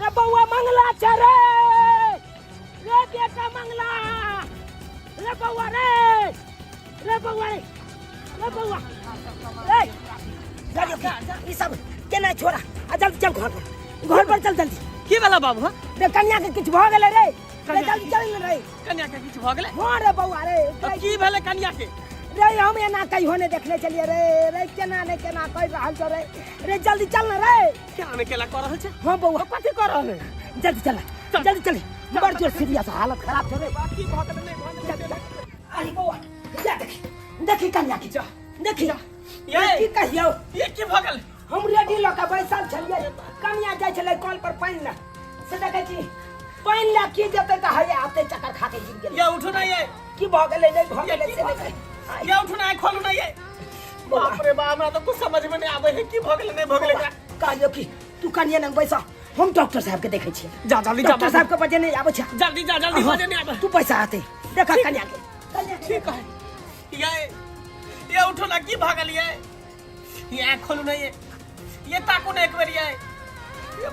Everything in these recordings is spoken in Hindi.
रे बउआ मंगला छे रे बेटा मंगला रे बउआ रे बउआ रे जल्दी ई सब केना छोड़ा आ जल्दी चल घर पर चल जल्दी की वाला बाबू रे कन्या के किछ भ गेलै रे जल्दी चल रे कन्या के किछ भ गेलै हां रे बउआ रे की भेलै कन्या के रे हम एना कहियो ने देखले चलिए रे केना ने केना कह रहल छ रे जल्दी चल ना रे क्या में केला कर रहल छ हां बउआ कथि कर रहल है जल्दी चल बड़ जोर सीरियस हालत खराब छ रे बाकी भ गेलै नहीं भ गेलै अरे बउआ देखी कन्या की देखी ये की कहियो ये की भ गेलै हम रेडी लका बैसल छलिए कन्या जाय छले कॉल पर पानी ला से देखे छी पानी ला की जते त हये आते चक्कर खा के गिर गेल ये उठो ना ये की भ गेलै नहीं भ गेलै से नहीं ये उठो ना खोलू ना ये बाप रे बाप हमरा तो कुछ समझ में नहीं आवे है की भ गेलै नहीं भ गेलै कहलियो की तू कन्या न बैसा हम डॉक्टर साहब के देखे छी जा जल्दी जा डॉक्टर साहब के बजे नहीं आवे छ जल्दी जा जल्दी बजे नहीं आवे तू पैसा आते देखा कन्या के ठीक है ये उठो ना की भ गेलै ये खोलू ना ये ताकू ना एक बार ये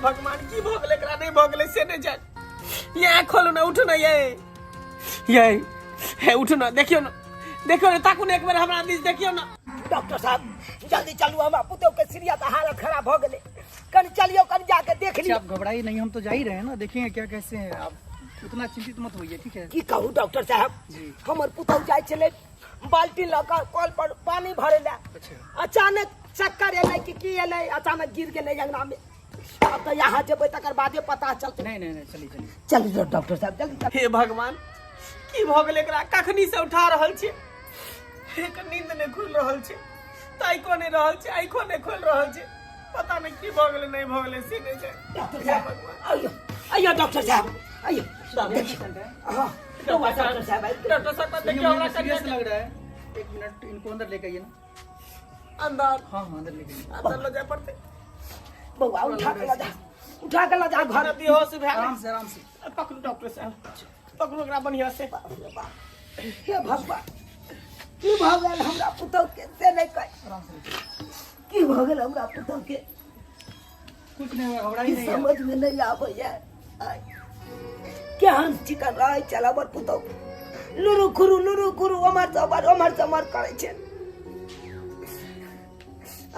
भगवान की भ गेलै एकरा नहीं भ गेलै से नहीं जाय ये खोलू ना उठो ना ये उठो ना देखियो ना ताकू ना एक बार हमरा दिस देखियो ना डॉक्टर साहब जल्दी चलू हमरा पुतो के सीरियस हालत खराब हो गेले कन चलियो कन जाके देख लियो आप घबराइए नहीं हम तो जा ही रहे हैं ना देखेंगे क्या कैसे हैं आप उतना चिंतित मत होइए ठीक है की कहूं डॉक्टर साहब हमर पुतो जाय छले बाल्टी लगा कल पर पानी भरे ला अचानक चक्कर एलै की एलै अचानक गिर गेलै अंगना में अब तो यहाँ जेबै तकर बादे पता चलते नहीं चलिए चलिए डॉक्टर साहब जल्दी हे भगवान की भ गेलै एकरा कखनी से उठा रहल छी एक नींद ने खुल रहल छी ताइको ने रहल छी आंखो ने खोल रहल छी पता नहीं की भ गेलै नहीं भ गेलै से नहीं छै डॉक्टर साहब आइयो डॉक्टर साहब आइयो हां डॉक्टर साहब देखियो हमरा सीरियस लग रहा है 1 मिनट इनको अंदर लेके आइए ना अंदर हाँ अंदर लेके आइए अंदर ले जाए पड़ते बउआ उठा के ला जा घर बेहोश भए आराम से पकड़ू डॉक्टर साहब पकड़ू एकरा बढ़िया से हे भगवान की भ गेल हमरा पुतो के से नहीं कह आराम से की भ गेल हमरा पुतो के कुछ नहीं होगा घबराइए नहीं समझ में नहीं आवे यार केहन चिकन रहे चला बर पुतो लुरु खुरु अमर समर करे छे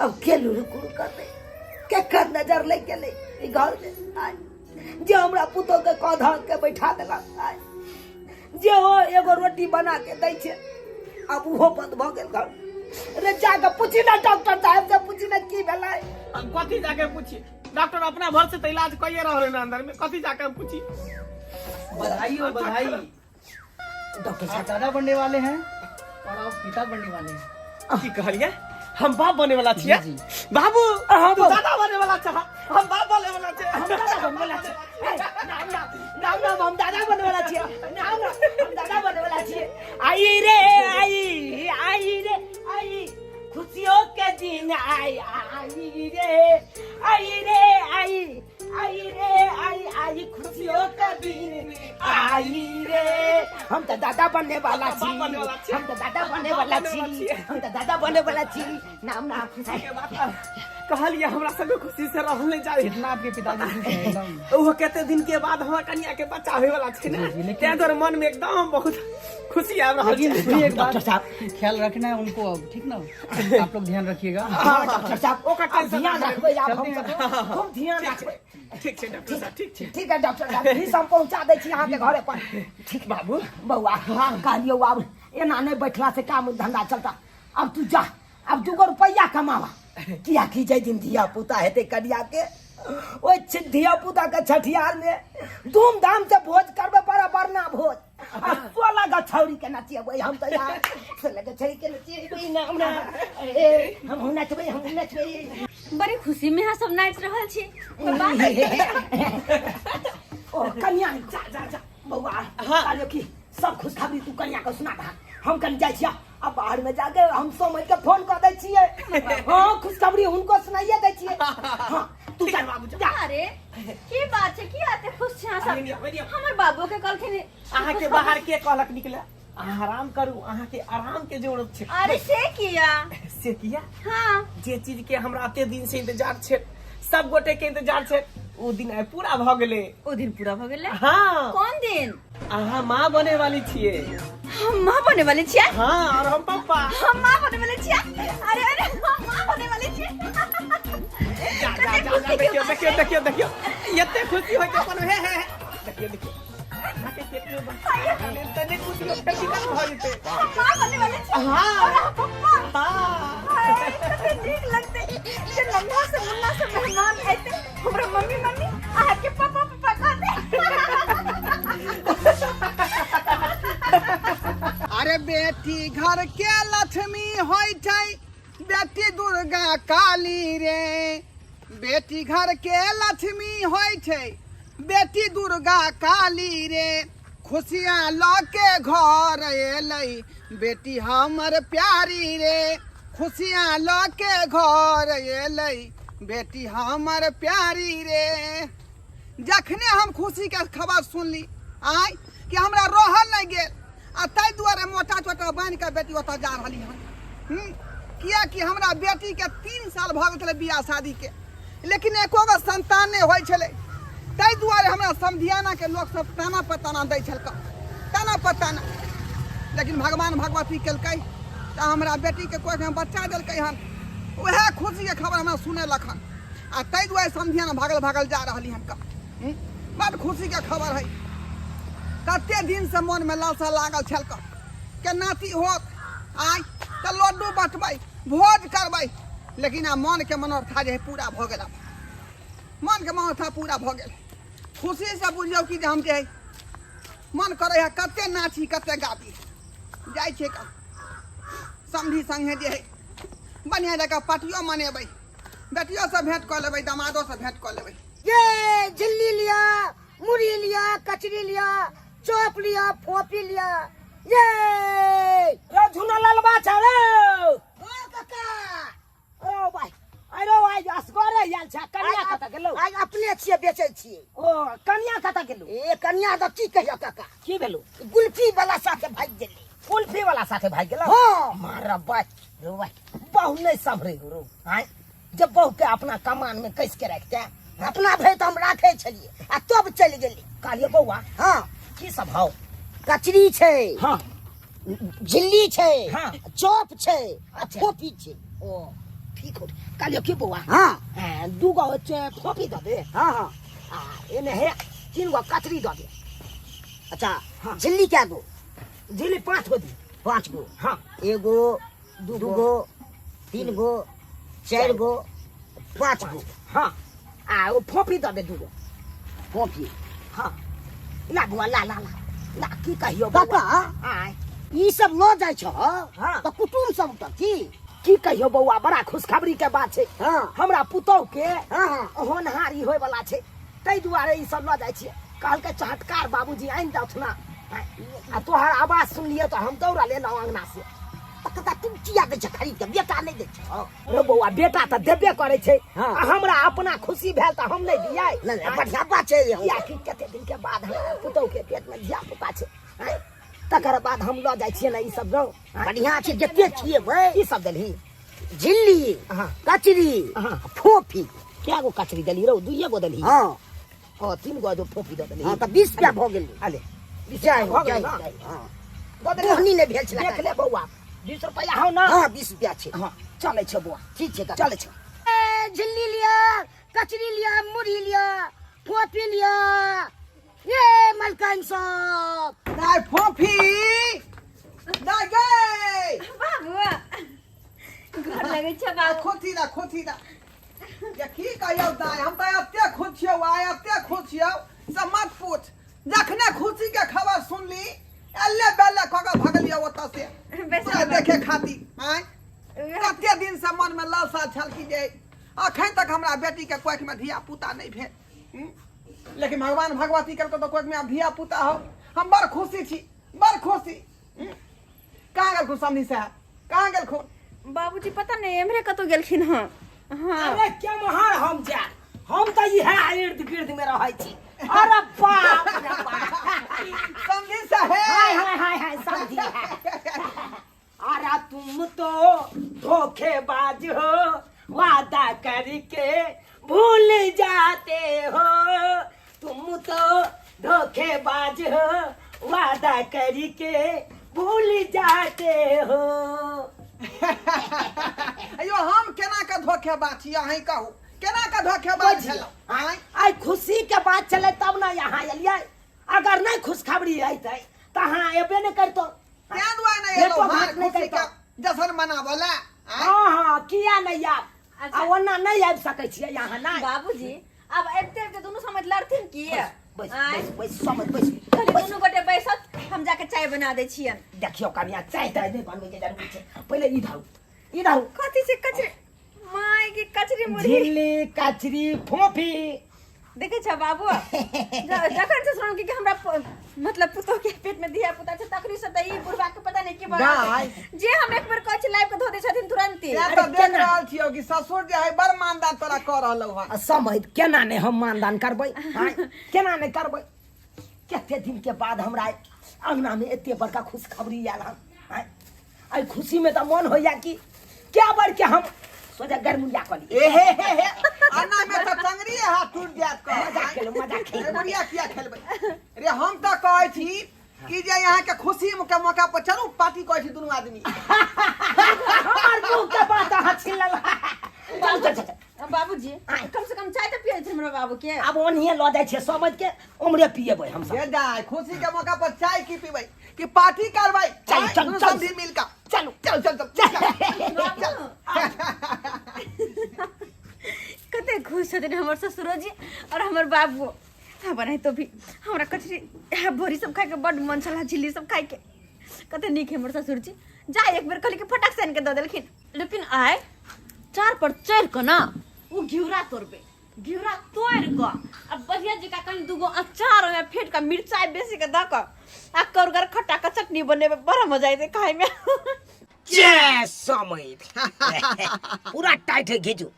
अब के लुरु खुरु करते के कर नजर ले गेले ई घर में जे हमरा पुतो के कधा के बैठा देला जे हो एगो रोटी बना के दै छे अब उहो बंद भ गेल घर रे जाके पूछी ना डॉक्टर साहब से पूछी ना की भेलै हम कथी जाके पूछी डॉक्टर अपना भर से तो इलाज कइए रहल है ना अंदर में कथी जाके पूछी बधाई हो बधाई डॉक्टर आप साहब दादा बनने वाले हैं और आप पिता बनने वाले हैं की कहलिए हम बाप बने वाला छिए जी। बाबू हाँ, तू दादा बने वाला छ हम बाप बने वाला छे हम दादा बनने वाला छे नाम हम दादा बनने वाला छिए नाम हम दादा बनने वाला छिए आई रे आई खुशियों के दिन आई आई खुशियों के दिन आई रे हम तो दादा बनने वाला छी हम तो दादा बनने वाला छी नाम के बात कहलिए हमरा संग खुशी से रहले जाए कितना आपके पिताजी खुश हैं एकदम ओहो केते दिन के बाद हमरा कन्या के बच्चा होय वाला छै ना ते तोर मन में एकदम बहुत खुशी आ रहल लेकिन छै एक बात डॉक्टर साहब ख्याल रखना है उनको अब ठीक ना आप लोग ध्यान रखिएगा डॉक्टर साहब ओका ध्यान रखबै आप हम खूब ध्यान रखबै ठीक छै डॉक्टर साहब ठीक छै ठीक है डॉक्टर साहब फीस हम पहुंचा दै छी अहाँ के घरे पर ठीक बाबू बउआ कहलियो अब एना नहीं बैठला से काम धंधा चलता अब तू जा अब 2 रुपया कमावा किया की जय दिन धिया पुता हेते कनिया के ओइ धिया पुता के छठियार में धूमधाम से भोज करबे बड़ा भोज आ 16 गा छौरी के नचियबै हम त यार 16 गा छौरी के नचियबै ना हम नचबै बड़ी खुशी में यहाँ सब नाच रहल छी ओ कन्या जा बउआ कहलियो की सब खुशखबरी तू कन्या के सुना दहा हम कन जाय छियै अब बाहर में जाके हम समझ के फोन कर दै छियै हां खुशखबरी उनको सुनाइए दै छियै हां तू चल बाबू जा अरे की बात है की आते खुश छी यहाँ सब हमर बाबू के कहलखिन अहाँ के बाहर के कहलक निकले अहाँ आराम करू अहाँ के आराम के जरूरत छै अरे से किया हाँ जे चीज के हमरा एते दिन से इंतजार छै सब गोटे के इंतजार छै वो दिन आइ पूरा भ गेले। ओ दिन पूरा भ गेलै। हाँ कौन दिन? अहाँ माँ बने वाली छिए। हम माँ बने वाले छियै। हाँ और हम पापा। हम माँ बने वाले छियै। अरे अरे हम माँ बने वाले छियै। देखियो देखियो देखियो देखियो एते खुशी होय छै अपन हे देखियो देखियो आके पेट में बस तने खुशी हो फेर कितना भ जेते। हम माँ बने वाले छियै। हाँ। और हम पप्पा। हाँ हाय, कते नीक लगते जे नन्हा से मुन्ना से मेहमान आते हमरा मम्मी मम्मी आहा के पापा पापा कहते। अरे बेटी घर के लक्ष्मी होय छै, बेटी दुर्गा काली रे। बेटी घर के लक्ष्मी होय छै, बेटी दुर्गा काली रे। खुशियाँ लऽ के घर एलै, बेटी हमर प्यारी रे। खुशियाँ लऽ के घर एलै, बेटी हमर प्यारी रे। जखने हम खुशी के खबर सुनली आइ कि हमरा रहल नहीं गेल, आ ताहि दुआरे मोटा चोटा बांध के बेटी ओतऽ जा रही हन। कियाकि हमरा बेटी के 3 साल भऽ गेल बियाह शादी के, लेकिन एको गो संतान नहीं होइ छलै। ताहि दुआरे हमरा समधियाना के लोग सब ताना पर ताना दै छलकै, ताना पर ताना। लेकिन भगवान भगवती केलकै तऽ हमरा बेटी के कोई बच्चा देलकै हन। वएह खुशी के खबर हमरा सुनेलक हन, आ ताहि दुआरे समधियाना भागल भागल जा रही हन। बड़ खुशी के खबर है। कते दिन से मन में लालसा लागल छलक के नाती होत आइ तऽ लड्डू बटबै भोज करबै, लेकिन आ मन के मनोरथा जे पूरा भ गेल। मन के मनोरथा पूरा भ गेल। खुशी से बुझियौ कि जे हम जे मन करे है कते नाची कते गाबी। जाइ छै का समधी संगे जे है बढ़िया जगह पार्टियो मनेबै, बेटियों से भेंट कऽ लेबै, दामादो से भेंट कऽ लेबै। ये झिल्ली लिया, मुड़ी लिया, कचरी लिया, चौप लिया, फोपी लिया। ये झूना ललबा छ रे। ओ काका, ओ भाई अरे आज असगरे याल छ। कन्या कत गेलौ? आज अपने छिए बेचै छिए। ओ कन्या कत गेलौ? ए कन्या त की कहियो काका, की भेलौ? गुल्फी वाला साथे भाग गेली। कुल्फी वाला साथे भाग गेलौ? हां मारा बात रो भाई बहु नहीं संभरे रो। आय जब बहु के अपना कमान में कैस के रखते अपना भे तो हम राखे छलिए, आ तब चल गेली। कहलिए बौआ हाँ की सब हौ? कचरी छै, हाँ झिल्ली छै, हाँ चौप छै, अच्छा फोपी छै। ओ ठीक हो। कहलिए की बौआ हाँ दूगो फोपी द दे। हाँ हाँ आ एने है 3 गो कचरी द दे। अच्छा हाँ झिल्ली क्या दो? झिल्ली 5 गो दी। 5 गो हाँ, 1 गो 2 गो 3 गो 4 गो 5 गो हाँ। आ वो फोपी द दे 2 गो फोपी। हाँ ला बुआ ला ला ला ला की कहियो काका आय ई सब ल जाय छ। हां त कुटुम सब त की कहियो बौआ बड़ा खुशखबरी के बात छै। हां हमरा पुतौ के हां होनहारी होय वाला छै, तै दुआरे ई सब ल जाय छियै। कहल के चहटकार बाबूजी आइन दथुना, आ तोहर आवाज सुन लियो त हम दौड़ा लेलौ अंगना से। तकता तू किया दे छ खरीद के? बेटा नहीं दे छ रे बौआ, बेटा त देबे करे छै। हमरा अपना खुशी भेल त हम नहीं दियै। नहीं बढ़िया बात छै या कि कते दिन के बाद हमरा पुतौ के पेट में धिया पुता छै, तकर बाद हम ल जाय छियै न ई सब रौ। बढ़िया छै जते छियै भाई। ई सब देलही? झिल्ली कचरी फोपी। क्या गो कचरी देली रौ? 2 गो देलही? हां ओ 3 गो जो फोपी द देली। हां त 20 रुपया भ गेल। अले 20 भ गेल। हां द दे हनी ने भेल छला। देख ले बौआ 20 रुपया हो ना? हां 20 रुपया छै। हां चले छ बौआ, ठीक छै चले छ। झिल्ली लिया, कचरी लिया, मुड़ी लिया, फोपी लिया। ये मलकान साहब दाई फोफी दाई गए बाबू घर लगे छ बाबू। खोथी दा ये की कहियो दाई, हम त एते खुश छियौ, एते खुश छियौ से मत पूछ। जखने खुशी के खबर सुनली एल्ले बेले क के भगलियो ओतऽ से तोरा देखे खाती। आय कते दिन से मन में लालसा छल कि जे अखन तक हमरा बेटी के कोख में धिया पुता नहीं भेल, लेकिन भगवान भगवती करके तो कोख में धिया पुता हो। हम बड़ खुशी छी, बड़ खुशी। कहाँ गेल समधी साहब, कहाँ गेल खून? बाबूजी पता नहीं एमरे कतो गेलखिन। हां हां अरे क्या महार हम जा, हम त इहे इर्द गिर्द में रहै छी। अरे बाप रे बाप समधी साहब हाय हाय हाय हाय समझी है। अरे तुम तो धोखेबाज हो, वादा करके भूल जाते हो, तुम तो धोखेबाज हो, वादा करके भूल जाते हो। अयो हम केना का धोखेबाज छी अहीं कहू, केना का धोखेबाज छलौ? आय आई खुशी के बात चले तब ना यहाँ एलियै, अगर नहीं खुशखबरी रहते तो हाँ एबे नहीं करतो। क्या दुआ नहीं एलो हां खुशी का जश्न मनावला। हाँ हाँ किया नहीं आब, आ ओना नहीं आबि सकै छियै यहाँ नहीं। बाबूजी अब अबते अबते दोनों समझ लड़थिन की बैस आय बैस बैस समझ बैस कहली दोनों गोटे बैसत, हम जाके चाय बना दे छियन। देखियो कनिया चाय ताय नहीं बनबै के जरूरी छै, पहले इधर कथी से कचरे माय की कचरी मुड़ी झिल्ली कचरी फोफी देखे छ बाबू जखन से सुनल कि हमरा मतलब पुतो के पेट में दिया पुता छ तकरी से त ई बुढ़वा के पता नहीं की बड़ा जे हम एक बार कहै लाइव के धो दे छथिन तुरंत। या तो देख रहल छियो कि ससुर जे है बड़ मानदान तोरा कर रहलौ ह। समझ केना नहीं हम मानदान करबै, हाँ केना नहीं करबै। कते दिन के बाद हमरा अंगना में एते बड़का खुशखबरी आयल हन। आई खुशी में तो मन होइया कि क्या बार के हम सोचा गरमुंडा कली ए हे अन्ना में तो टंगरी हाथ टूट जात का। मजाक खेल बढ़िया किया खेलबै रे। हम तो कहै छी कि जे यहाँ के खुशी के मौका पर चलू पार्टी कहै छी दुनू आदमी। हमार मुंह के बात हाथ छिलल। चल बाबूजी कम से कम चाय तो पिए छै हमरा बाबू के। अब ओनिए ल जाय छै समझ के उमरे पिएबै हम सब। ये जाय खुशी के मौका पर चाय की पीबै कि पार्टी करबै? चल चल चल समझी मिल का चलो चल चल चल। कते खुश छथिन हमर ससुरो जी और हमर बाबू। बनाई तो भी हमरा कचरी भोरी सब खाए के बड़ मन छला, झिल्ली सब खाए के कते नीक है हमर ससुर जी। जा एक बेर कहली के फटाक से के द देलखिन, लेकिन आय चार पर चढ़ के ना वो घिउरा तोड़बे, घिउरा तोड़ के अब बढ़िया जी का कनी दूगो अचार में फेट का मिर्चाई बेसी के द के आ करगर खट्टा का चटनी बनेबे बड़ा मजा आइते खाए में। ये समझ पूरा टाइट है घिचू।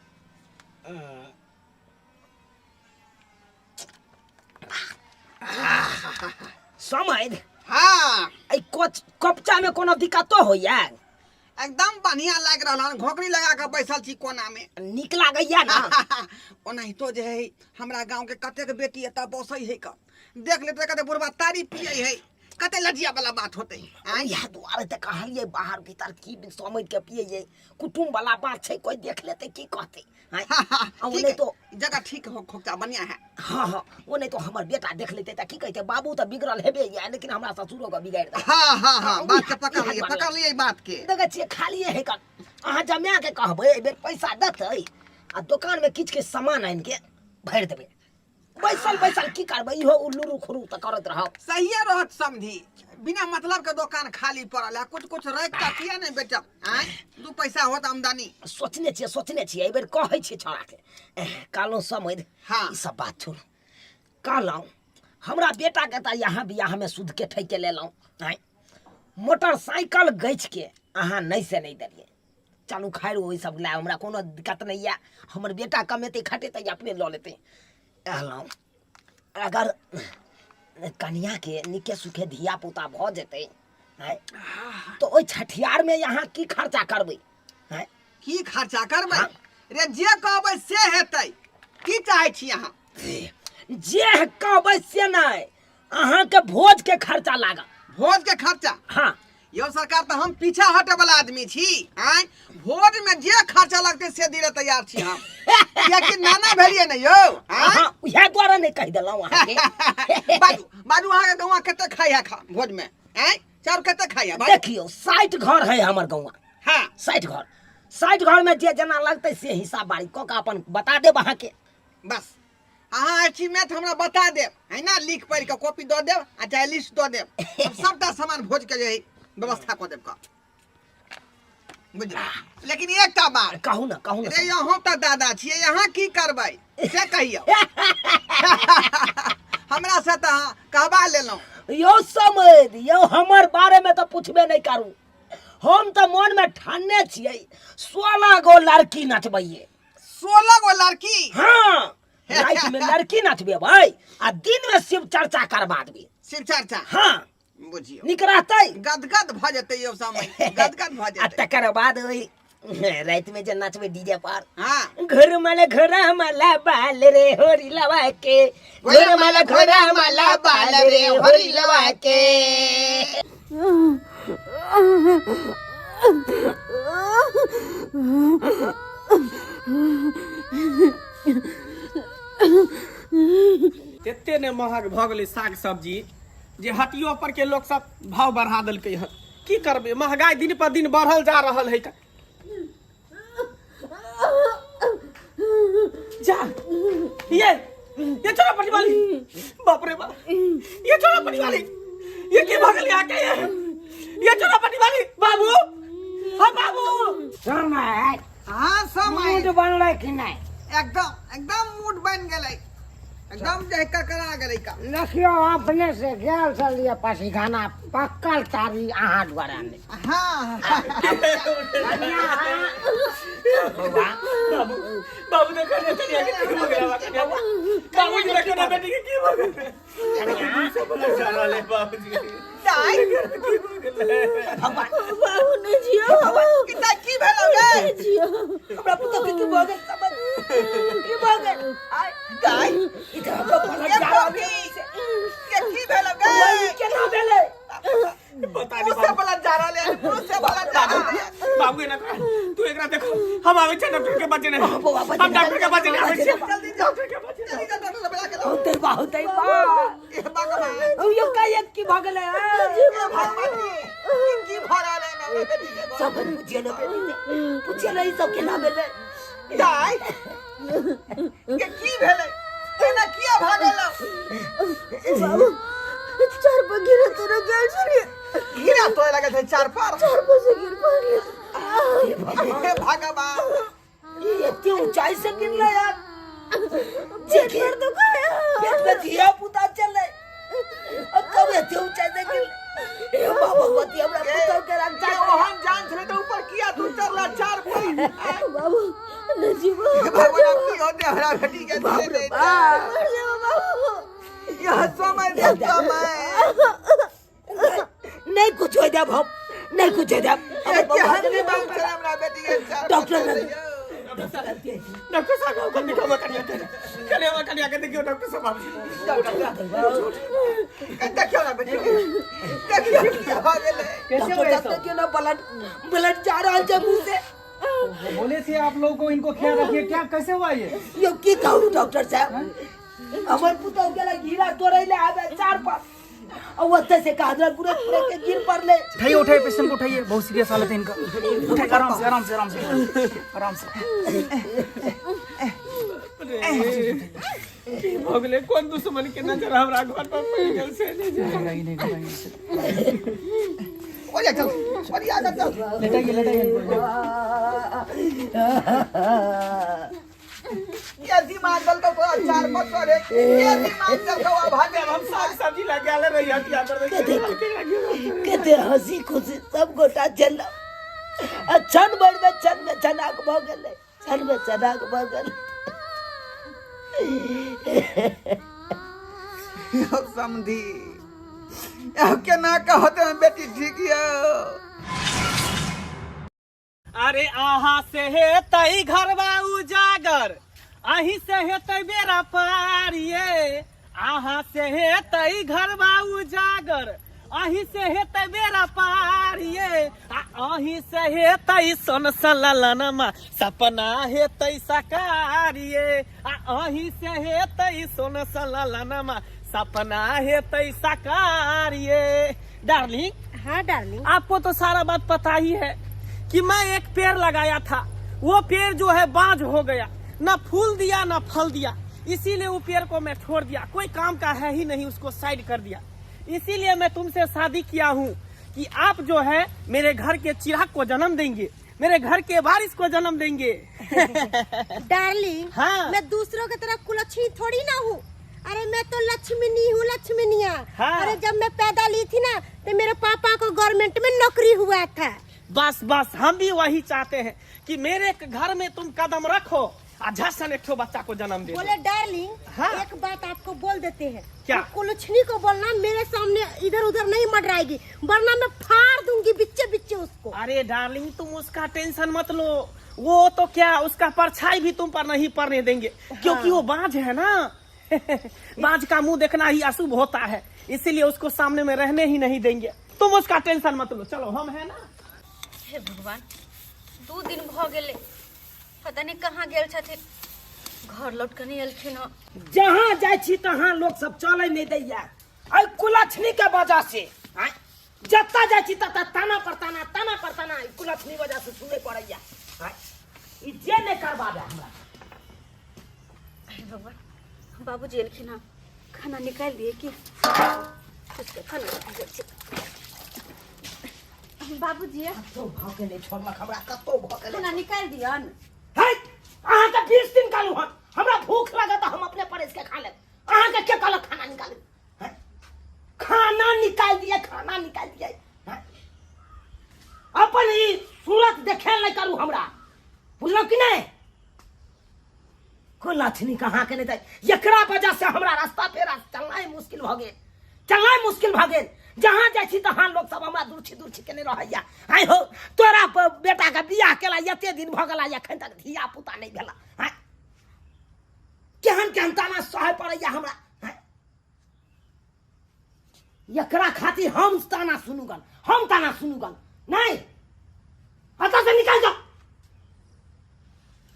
समझ हाँ आई कपचा में कोनो दिक्कतो होइया? एकदम बढ़िया लाग रहल। घोकरी लगा के बैसल छी कोना में, निक लागैया ना। ओनाहितो जे है हमरा गांव के कते के बेटी एता बसै है का देख लेते कते बुढ़वा तारी पियै है, कते लजिया वाला बात होते। यह द्वारे ते कहलिए बाहर भीतर की समझ के पिए कुटुम वाला बात छै, कोई देख लेते की कहते। ओने तो जगह ठीक हो खोकचा बढ़िया है। हाँ हाँ ओने तो हमर बेटा देख लेते त की कहते बाबू तो बिगड़ल हेबे या, लेकिन हमरा ससुरो के बिगाड़ दे। हाँ हाँ हाँ बात के पकड़ लिए बात के। देखे छिए खालिए है का अहाँ जमा के कहबै बे पैसा देतै आ दुकान में किछ के सामान आइन के भर देबे। बैसल बैसल की करबै, इहो उल्लू खुरू त करत रहौ। सही रहत समझी, बिना मतलब के दुकान खाली पड़ल है, कुछ कुछ रख का किया नहीं बेटा। आय दू पैसा होत आमदनी। सोचने छिए एबेर कहै छी छोड़ा के कालो समझ। हाँ ई सब बात छोड़ कालो हमरा बेटा के त यहाँ बियाह में सुध के ठेके लेलौ। आय मोटरसाइकिल गछ के अहाँ नहीं से नहीं देलिए, चालू खैर ओइ सब ला हमरा कोनो दिक्कत नहीं है। हमर बेटा कमेते खटेते अपने ल लेते। कहलौं अगर कन्या के निके सुखे धिया पुता भ जेते तो ओइ छठियार में यहाँ की खर्चा करबै? की खर्चा करबै? रे जे कहबै से हेतै। की चाहै छी अहाँ? जे कहबै से नहीं, अहाँ के भोज के खर्चा लागत। भोज के खर्चा? हाँ यो सरकार तो हम पीछा हटे वाला आदमी छी। आय भोज में जे खर्चा लगते से दिले तैयार छी हम। कि नाना भेलिए न यो? हां उहे द्वारा नहीं कह देलौ अहाँ के। बाजू अहाँ के गौवा कते खाइया खा भोज में? आय चार कते खाइया? देखियो 60 घर है हमर गौवा। हां 60 घर में जे जना लगते से हिसाब बारी क के अपन बता देब अहाँ के। बस अहाँ एस्टीमेट हमरा बता देब है ना, लिख पढ़ के कॉपी दो देब आ चाहे लिस्ट दो देब, सबटा सामान भोज के जे व्यवस्था कर देब का। बुझलिए? लेकिन एकटा बात कहू ना रे यहाँ तो दादा छिए, यहाँ की करबै से कहियो। हमरा से तो कहबा लेलौ। यो समझ यो हमर बारे में तो पूछबे नहीं करू। हम तो मन में ठानने छिए 16 गो लड़की नचबैये। 16 गो लड़की? हाँ रात में लड़की नचबे भाई आ दिन में शिव चर्चा करबा देबे। शिव चर्चा? हाँ बुझियो निक रहतै, गदगद भ जेतै यो समय, गदगद भ जेतै। तकर बाद ओइ रात में जो नाचबे डीजे पर हाँ घर माला बाल रे होरी लवा के घर माला बाल रे होरी लवा के एते ने महग भ गेलै साग सब्जी जे हटियो पर के लोग सब भाव बढ़ा देलकै हन। की करबे, महगाई दिन पर दिन बढ़ल जा रहल है। जा ये छोरा पड़ी वाली, बाप रे बाप, ये छोरा पड़ी वाली, ये की भागल आके ये छोरा पड़ी वाली। बाबू, हाँ बाबू, समय हाँ समय मूड बनले कि नहीं? एकदम मूड बन गेलै, एकदम जहका करा गेलै का। देखियो अपने से गेल चलिए पासी खाना पक्कल तारी आहाट बराने हाँ बाबू बाबू देखो ने कनिया के की हो गया कनिया। बाबू जी देखो ना बेटी के की हो गया। सब बोला जा रहले बाबू जी दाई की हो गेलै। बाबू ने जियो कितना की भेलो गे जियो हमरा पुतो के की भगल समझ की भगल दाई इधर हमरा पलट ये जा पोकी के की भेलो गे केना भेले पता नहीं मुझसे बोला जा रहा है, मुझसे बोला जा रहा है। बाबू ना तू एकरा देखो, हम आवे छ डॉक्टर के बच्चे ने, हम डॉक्टर के बच्चे ने आवे छ, जल्दी डॉक्टर के बच्चे जल्दी जा डॉक्टर से बुला के लाओ। बहुत है ये भगवान ओ यो का एक की भगल है ये भगवान की भरा लेना बेटी के सब पूछे ना पूछे नहीं सब केना भेले दाई के की भेले एना किया भागल बाबू चार पर गिरे तोरा गेल छलिए हीरा तो लगे थे चार पर से गिर पड़ले हे भगवान ये इतनी ऊंचाई से गिर गया यार पेट पर तो खाया पेट में धिया पुता चले अब कब इतनी ऊंचाई से गिर ए बाबा गति हमरा पुतो के रख जा हम जान छले तो ऊपर किया तू चढ़ला चार पर बाबू न जीवो भगवान की होते हरा बेटी के दे दे मर जाओ बाबू यह समय दे समय नहीं कुछ हो जाब हम नहीं कुछ हो जाब ये हंदी बात कर हमरा बेटी के चार डॉक्टर डॉक्टर साहब को दिखावा कनिया के देखियो डॉक्टर साहब। देखियो ना बेटी देखियो क्या हो गेले डॉक्टर क्यों ना ब्लड जा रहा है मुंह से बोले थे आप लोगों को इनको ख्याल रखिए, क्या कैसे हुआ ये? यो की कहूं डॉक्टर साहब हमर पुतो गेला हीरा तोड़ैले आबे चार पर और ओते से कादर पूरे के गिर पड़ले। उठाइए पेशेंट को उठाइए, बहुत सीरियस हालत है इनका। उठाइए आराम से। भगले कौन दुश्मन के नजर हमरा घर पर पड़ गेल से नहीं जा। ओ जा चल और आगे चल लेटाइए ये दिमाग गल तो चार पर छोड़े ये दिमाग गल को भागे हम साग सब्जी लगा ले रही हटिया पर कहते हंसी खुशी सब गोटा चल छन बड़ में चनाक भ गेले छन में चनाक भ गेले समझी अब के ना कहते हैं बेटी ठीक है। अरे आहा से हे तई घरवा उजागर, आही से हे तई बेरा पारिये। आहा से हे तई घरवा उजागर, आही से हे तई बेरा पारिये। आही से हे तई सन सललनमा, सपना हे तई सकारिये। आही से हे तई सन सललनमा, सपना है तई सकारिये। डार्लिंग, हाँ डार्लिंग, आपको तो सारा बात पता ही है कि मैं एक पेड़ लगाया था, वो पेड़ जो है बांझ हो गया, ना फूल दिया ना फल दिया, इसीलिए वो पेड़ को मैं छोड़ दिया, कोई काम का है ही नहीं, उसको साइड कर दिया। इसीलिए मैं तुमसे शादी किया हूँ कि आप जो है मेरे घर के चिराग को जन्म देंगे, मेरे घर के वारिस को जन्म देंगे। डार्लिंग, हाँ। मैं दूसरों की तरह कुलच्छनी थोड़ी ना हूँ। अरे मैं तो लक्ष्मीनी हूँ, लक्ष्मीनिया। हाँ। अरे जब मैं पैदा ली थी ना तो मेरे पापा को गवर्नमेंट में नौकरी हुआ था। बस हम भी वही चाहते हैं कि मेरे घर में तुम कदम रखो झसन एक ठो बच्चा को जन्म दे बोले डार्लिंग, हाँ। एक बात आपको बोल देते हैं। क्या? कुलछनी को बोलना मेरे सामने इधर उधर नहीं मंडराएगी, वरना मैं फाड़ दूंगी बिच्चे बिच्चे उसको। अरे डार्लिंग तुम उसका टेंशन मत लो, वो तो क्या उसका परछाई भी तुम पर नहीं पड़ने देंगे, क्योंकि वो बाज है ना। बाज का मुंह देखना ही अशुभ होता है, इसीलिए उसको सामने में रहने ही नहीं देंगे। तुम उसका टेंशन मत लो, चलो हम है ना। हे भगवान, 2 दिन भ गेले, पता नहीं कहाँ गेल छथिन, घर लौट के नहीं एलखिन हँ। जहाँ जाय छी तहाँ लोग सब चले नहीं दैया, आई कुलछनी के वजह से। आय जत्ता जाय छी तत्ता ताना पर ताना ई कुलछनी वजह से सुने पड़ैया। आय ई जे नहीं करबाबे हमरा। हे भगवान, बाबूजी एलखिन हँ, खाना निकाल दिए कि उसके खाना निकाल छै। बाबूजी तो भौके नहीं छोड़लक हमरा, कतो भौके खाना निकाल दियन। है अहाँ के 20 दिन कालू हन, हमरा भूख लगा तो हम अपने परेश के खा लेब। अहाँ के के कहलक खाना निकाले? हैं खाना निकाल दिए, खाना निकाल दिए। हैं अपन ई सूरत देखे नहीं करू हमरा, बुझलो कि नहीं? कुलछनी कहाँ के नहीं दे, एकरा वजह से हमरा रास्ता पे चलना ही मुश्किल भ गेल, चलना ही मुश्किल भ गेल। जहाँ जाय छी तहाँ लोग सब हमरा दूरछी के नहीं रहैया। आय हो तोरा बेटा के बियाह केला एते दिन भ गेला, एखन तक धिया पुता नहीं भेला। हैं केहन ताना सहे पड़ैया हमरा। हैं एकरा खातिर हम ताना सुनूगन नहीं। अतः से निकल जाओ,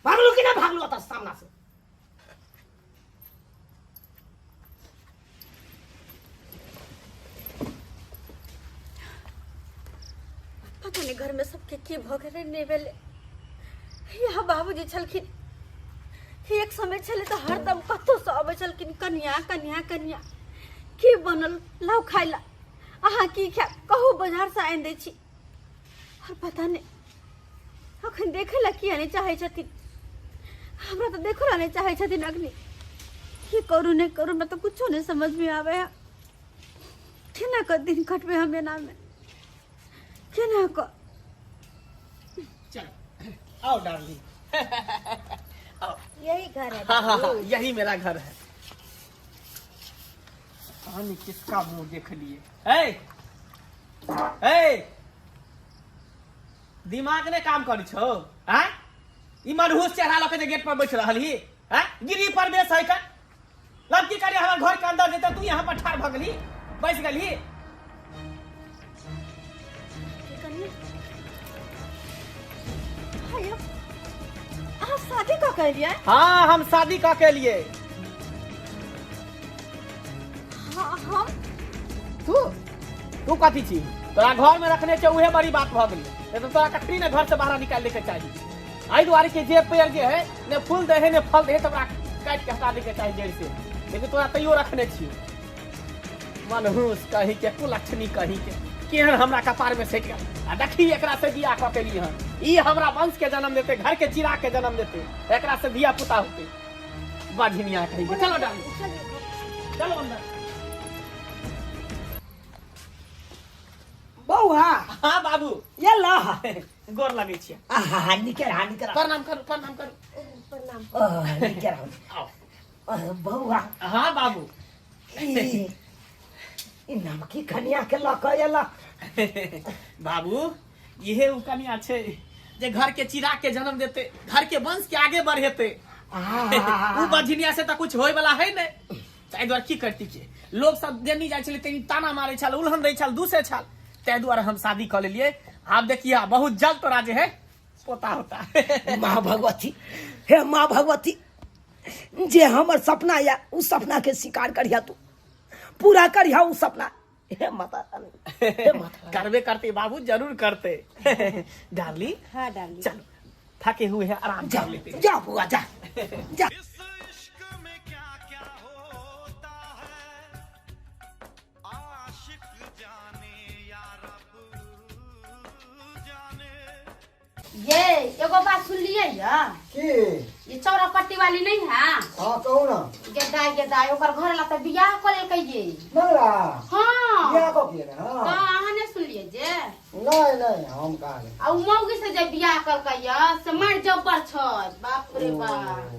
भागलो कि नहीं भागलो अतः सामना से। पता नहीं घर में सबके की भ गेलै नहीं भेलै। यहाँ बाबूजी छलखिन, एक समय छलै तो हरदम कतौ से अबै छलखिन, कनिया कनिया कनिया की बनल लाउ खाय ला, अहाँ की खा कहू बाजार से आनि दै छी। और पता नहीं अखन देखे ला किया नहीं चाहे छथिन, हमरा तो देखो ला नहीं चाहे छथिन। अखनी की करू नहीं करू, मैं तो कुछो नहीं समझ में आवे है। केना कर दिन कटबे हम एना में, केना कर। चलो आओ डार्लिंग, आओ। यही घर है। हाँ, यही मेरा घर है। कहानी किसका मुंह देख लिए? दिमाग ने काम करी छो? हैं ई मनहूस चेहरा लके जे गेट पर बैठ रहल ही, हैं गिरी पर बेस है का लड़की करे हमर घर के अंदर जेता, तू यहाँ पर ठाड़ भ गेली, बैठ गेली। आप शादी का कर लिया? हाँ हम शादी का के लिए। हाँ हम तू कथी छी? तोरा घर में रखने छे उहे बड़ी बात भ गेली, नहीं तो तोरा कखनी ने घर से बाहर निकाल के चाहिए। आई दुआरे के जे पेड़ जे है ने फूल दे है ने फल दे है, तोरा काट के हटा दे के चाहिए जड़ से, लेकिन तोरा तैयो रखने छी। मनहूस कही के कुलछनी कही के केहन हमरा कपार में सेट गया। देखी एकरा से बियाह क के लिए हन, ई हमरा वंश के जन्म देते, घर के चिराग के जन्म देते, एकरा से धिया पुता होते। बढ़िया कही के चलो डाली, चलो अंदर। बौआ हाँ बाबू, ये ला गोर लगे छियै। निकर प्रणाम करू निकर आओ। बौआ हाँ बाबू, ई नमकी कनिया के लक एला। बाबू यहे उ कनिया छे जे घर के चिराग के जन्म देते, घर के वंश के आगे बढ़ेते। उ बझनिया से तो कुछ होय वाला है ने, ताहि द्वारे की करती के लोग सब देनी जाय छले, तेनी ताना मारे छल, उल्हन दै छल, दूसरे छल, ताहि द्वारे हम शादी कर लेलिए। आप देखिए बहुत जल्द तोरा जे है पोता होता है। माँ भगवती, हे माँ भगवती, जे हमर सपना या उ सपना के शिकार करिया, तू पूरा करिया उ सपना। हे माता रानी, हे माता करबे करते बाबू, जरूर करते। डार्लिंग हाँ डार्लिंग, चलो थके हुए हैं, आराम जा कर लेते। जा बुआ जा जा। ये एगो बात सुन लिए की ये चौरापट्टी वाली नहीं है? हाँ कहू ना। गेदाई ओकर घर ला तो बियाह करे कहिए। मंगला हाँ बियाह को किए ना। तो अहाँ ने सुन लिए जे नहीं नहीं हम कहा नहीं। आ उ मौगी से जे बियाह करकैया से मार जब्बर छ बाप रे बाप।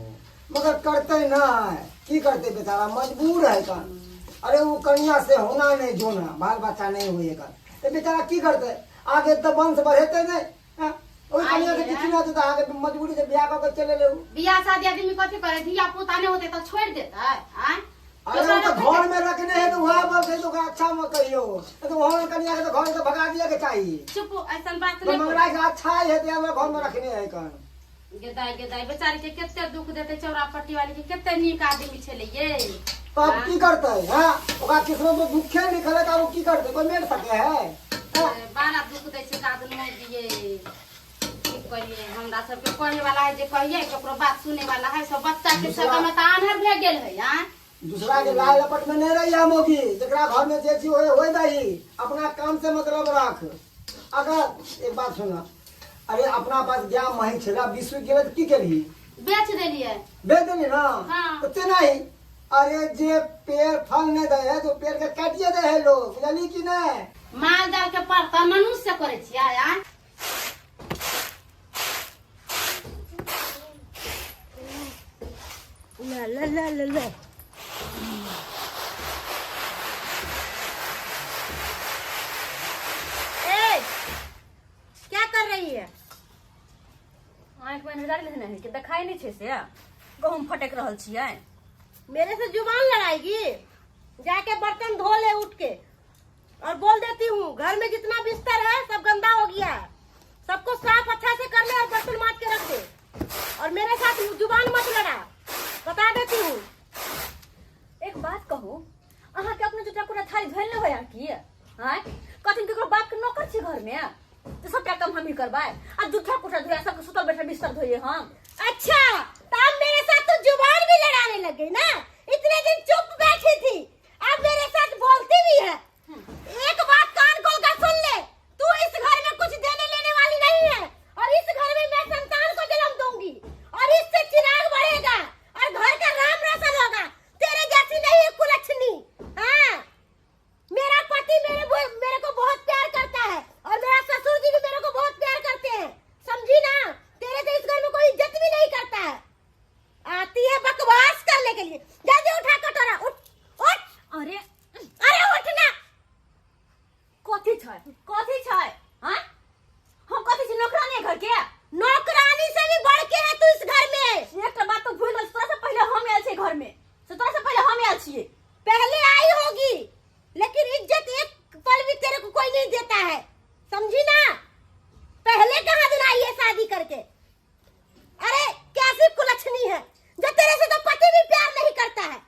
मगर करते ना की करते बेचारा मजबूर है का। अरे वो कन्या से होना नहीं जोना बाल बच्चा नहीं हुए का तो बेचारा की करते आगे तो वंश बढ़ेते नहीं हाँ? ओई कन्या से किसी ना तो आगे मजबूरी से ब्याह करके चले ले बियाह शादी आदमी कथी करे धिया पुता नहीं होते तो छोड़ देता है। अरे वो तो घर में रखने हैं तो वहाँ बोलते तो अच्छा मत कहियो तो वहाँ कन्या के तो घर से भगा दिया के चाहिए चुप ऐसा बात तो नहीं मंगराई का अच्छा है तो हमें घर में रखने है कौन गेदाई बेचारी के कितने दुख देते चौरापट्टी वाली के कितने नीक आदमी छले ये। तो अब की करते है हाँ ओका किस्मत में दुखे निकले तो वो की करते कोई मेर सके है हाँ? बारा दुख दे छै कादन नहीं दिए की कहिए हमरा सब के कहे वाला है जे कहिए केकरो बात सुने वाला है सब बच्चा के सब में त आन्हर भे गेल है यार। दूसरा के लाल लपट में नहीं रही हम होगी जरा घर में जैसी हो दही अपना काम से मतलब रख। अगर एक बात सुना अरे अपना पास गया मही छेला 20 के की करी बेच देलिए बेच देली ना हाँ। तो तेना ही अरे जे पेड़ फल नहीं दे है तो पेड़ के काटिए दे है लोग बुझली कि नहीं माल जाल के परता मनुष्य करे छिया यार। ला ला ला ला ला ए क्या कर रही है? आँख में नजर लेने है कि दिखाई नहीं छे से गहूम फटक रहल छियै। मेरे से जुबान लड़ाएगी? जाके बर्तन धो ले उठ के और बोल देती हूँ घर में जितना बिस्तर है सब गंदा हो गया है सबको साफ अच्छा से कर ले और बर्तन माज के रख दे और मेरे साथ जुबान मत लड़ा बता देती हूँ। एक बात कहूँ अहाँ के अपने जूठा पूरा थाली धोल न होया की हां कथि केकरो बाप के नौकर छी घर में तो सबटा काम हम ही करबाय आ जूठा कुठा धोया सब सुतल बैठल बिस्तर धोइए हम। अच्छा तब मेरे साथ तो जुबान भी लड़ाने लगे ना। इतने दिन चुप बैठी थी अब मेरे साथ बोलती भी है। एक बात कान खोल कर सुन ले तू इस घर में कुछ देने लेने वाली नहीं है और इस घर में मैं संतान को जन्म दूंगी और इससे चिराग बढ़ेगा और घर का नाम रोशन होगा। तेरे जैसी नहीं है कुलच्छनी। हाँ मेरा पति मेरे को बहुत प्यार करता है और मेरा ससुर जी भी मेरे को बहुत प्यार करते हैं समझी ना। तेरे तो इस घर में कोई इज्जत भी नहीं करता है। आती है बकवास करने के लिए। जल्दी उठा कटोरा उठ उठ। अरे अरे उठना कथी छै हां हम कथी छी नौकरानी है घर के? नौकरानी से भी बढ़ के है तू इस घर में। एक बात तो भूल गई तोरा से पहले हम आयल छे घर में से तोरा से पहले हम आयल छिए। पहले आई होगी लेकिन इज्जत एक पल भी तेरे को कोई नहीं देता है समझी ना। पहले कहाँ दिन आई है शादी करके। अरे कैसी कुलच्छनी है जो तेरे से तो पति भी प्यार नहीं करता है।